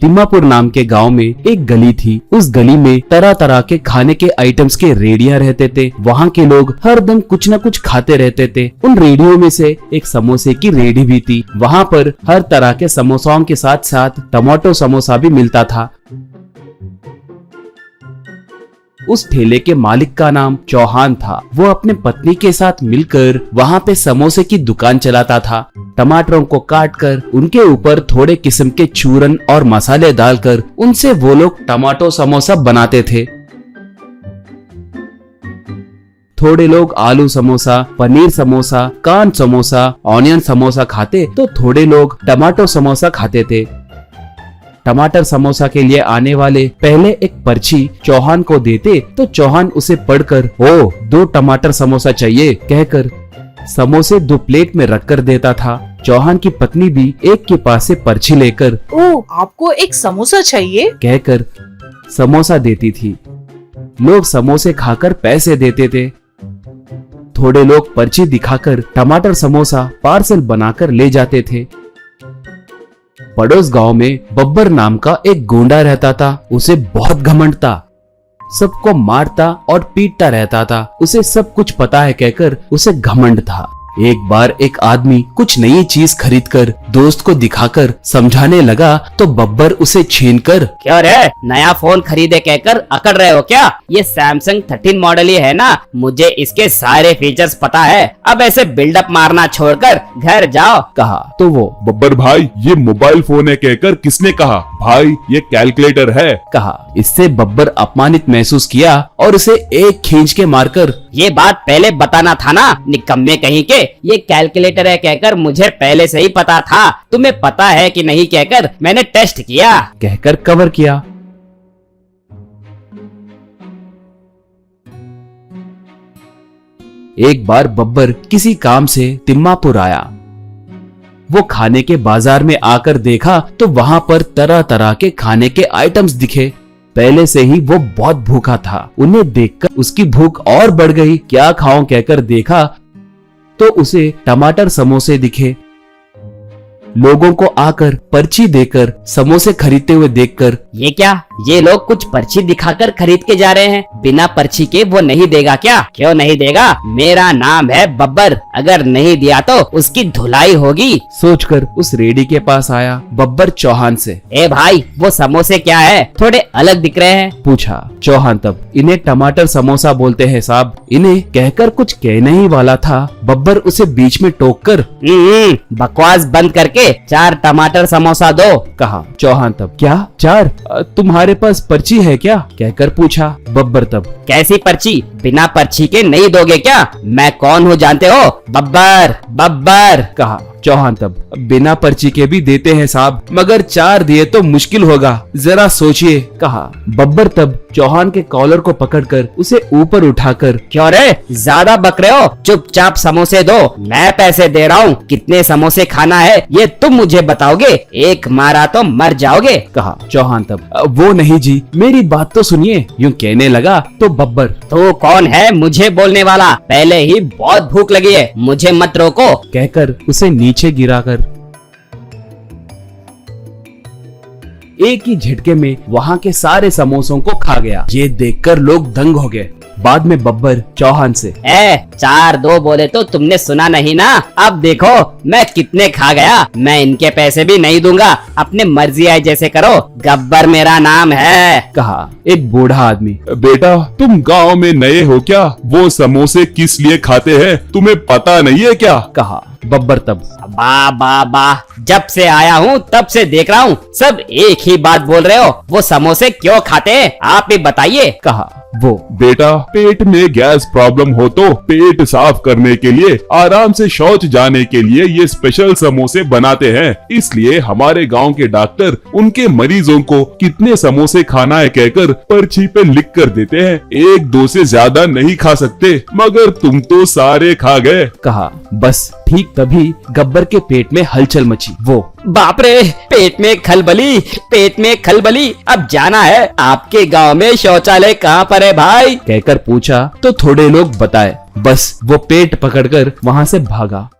तिम्मापुर नाम के गांव में एक गली थी। उस गली में तरह तरह के खाने के आइटम्स के रेडिया रहते थे। वहाँ के लोग हर दम कुछ न कुछ खाते रहते थे। उन रेडियो में से एक समोसे की रेडी भी थी। वहाँ पर हर तरह के समोसाओं के साथ साथ टमाटो समोसा भी मिलता था। उस ठेले के मालिक का नाम चौहान था। वो अपने पत्नी के साथ मिलकर वहाँ पे समोसे की दुकान चलाता था। टमाटरों को काटकर उनके ऊपर थोड़े किस्म के चूरन और मसाले डालकर उनसे वो लोग टमाटो समोसा बनाते थे। थोड़े लोग आलू समोसा, पनीर समोसा, कान समोसा, ऑनियन समोसा खाते तो थोड़े लोग टमाटो समोसा खाते थे। टमाटर समोसा के लिए आने वाले पहले एक पर्ची चौहान को देते तो चौहान उसे पढ़कर ओ 2 टमाटर समोसा चाहिए कहकर समोसे 2 प्लेट में रखकर देता था। चौहान की पत्नी भी एक के पास से पर्ची लेकर ओ आपको एक समोसा चाहिए कहकर समोसा देती थी। लोग समोसे खाकर पैसे देते थे। थोड़े लोग पर्ची दिखाकर टमाटर समोसा पार्सल बनाकर ले जाते थे। पड़ोस गांव में बब्बर नाम का एक गुंडा रहता था। उसे बहुत घमंड था। सबको मारता और पीटता रहता था। उसे सब कुछ पता है कहकर उसे घमंड था। एक बार एक आदमी कुछ नई चीज खरीदकर दोस्त को दिखाकर समझाने लगा तो बब्बर उसे छीनकर क्या रे, नया फोन खरीदे कहकर अकड़ रहे हो क्या? ये सैमसंग 13 मॉडल ही है ना, मुझे इसके सारे फीचर्स पता है। अब ऐसे बिल्डअप मारना छोड़कर घर जाओ कहा। तो वो बब्बर भाई ये मोबाइल फोन है कहकर किसने कहा? भाई ये कैलकुलेटर है कहा। इससे बब्बर अपमानित महसूस किया और उसे एक खींच के मारकर ये बात पहले बताना था ना, निकम्मे कहीं के। ये कैलकुलेटर है कहकर मुझे पहले से ही पता था। तुम्हें पता है कि नहीं कहकर मैंने टेस्ट किया कहकर कवर किया। एक बार बब्बर किसी काम से तिम्मापुर आया। वो खाने के बाजार में आकर देखा तो वहां पर तरह तरह के खाने के आइटम्स दिखे। पहले से ही वो बहुत भूखा था। उन्हें देखकर उसकी भूख और बढ़ गई। क्या खाऊं कहकर देखा तो उसे टमाटर समोसे दिखे। लोगों को आकर पर्ची देकर समोसे खरीदते हुए देखकर ये क्या, ये लोग कुछ पर्ची दिखाकर खरीद के जा रहे हैं, बिना पर्ची के वो नहीं देगा क्या? क्यों नहीं देगा? मेरा नाम है बब्बर, अगर नहीं दिया तो उसकी धुलाई होगी सोचकर उस रेडी के पास आया बब्बर चौहान से। ए भाई वो समोसे क्या है, थोड़े अलग दिख रहे हैं पूछा चौहान तब। इन्हें टमाटर समोसा बोलते हैं साहब। इन्हें कहकर कुछ कहने ही वाला था, बब्बर उसे बीच में टोक कर बकवास बंद करके 4 टमाटर समोसा दो कहा। चौहान तब क्या 4? तुम्हारे पास पर्ची है क्या कहकर पूछा बब्बर तब। कैसी पर्ची, बिना पर्ची के नहीं दोगे क्या? मैं कौन हूँ जानते हो? बब्बर बब्बर कहा। चौहान तब बिना पर्ची के भी देते हैं साहब, मगर 4 दिए तो मुश्किल होगा, जरा सोचिए कहा। बब्बर तब चौहान के कॉलर को पकड़कर उसे ऊपर उठाकर क्यों रे, ज्यादा बक रहे हो? चुपचाप समोसे दो, मैं पैसे दे रहा हूँ। कितने समोसे खाना है ये तुम मुझे बताओगे, एक मारा तो मर जाओगे कहा। चौहान तब वो नहीं जी, मेरी बात तो सुनिए, यूँ कहने लगा तो बब्बर तू कौन है मुझे बोलने वाला? पहले ही बहुत भूख लगी है, मुझे मत रोको कहकर उसे नीचे गिराकर एक ही झटके में वहां के सारे समोसों को खा गया। ये देखकर लोग दंग हो गए। बाद में बब्बर चौहान से 4-2 बोले तो तुमने सुना नहीं ना? अब देखो मैं कितने खा गया, मैं इनके पैसे भी नहीं दूंगा, अपने मर्जी आए जैसे करो, गब्बर मेरा नाम है कहा एक बूढ़ा आदमी। बेटा तुम गांव में नए हो क्या? वो समोसे किस लिए खाते हैं तुम्हें पता नहीं है क्या? कहा बब्बर तब। बा जब से आया हूँ तब से देख रहा हूँ सब एक ही बात बोल रहे हो। वो समोसे क्यों खाते हैं आप ही बताइए कहा वो। बेटा पेट में गैस प्रॉब्लम हो तो पेट साफ करने के लिए, आराम से शौच जाने के लिए ये स्पेशल समोसे बनाते हैं। इसलिए हमारे गांव के डॉक्टर उनके मरीजों को कितने समोसे खाना है कहकर पर्ची पे लिख कर देते हैं। 1-2 से ज्यादा नहीं खा सकते, मगर तुम तो सारे खा गए कहा। बस ठीक तभी गब्बर के पेट में हलचल मची। वो बाप रे, पेट में खलबली, पेट में खलबली, अब जाना है। आपके गांव में शौचालय कहाँ पर है भाई कहकर पूछा तो थोड़े लोग बताए। बस वो पेट पकड़कर वहाँ से भागा।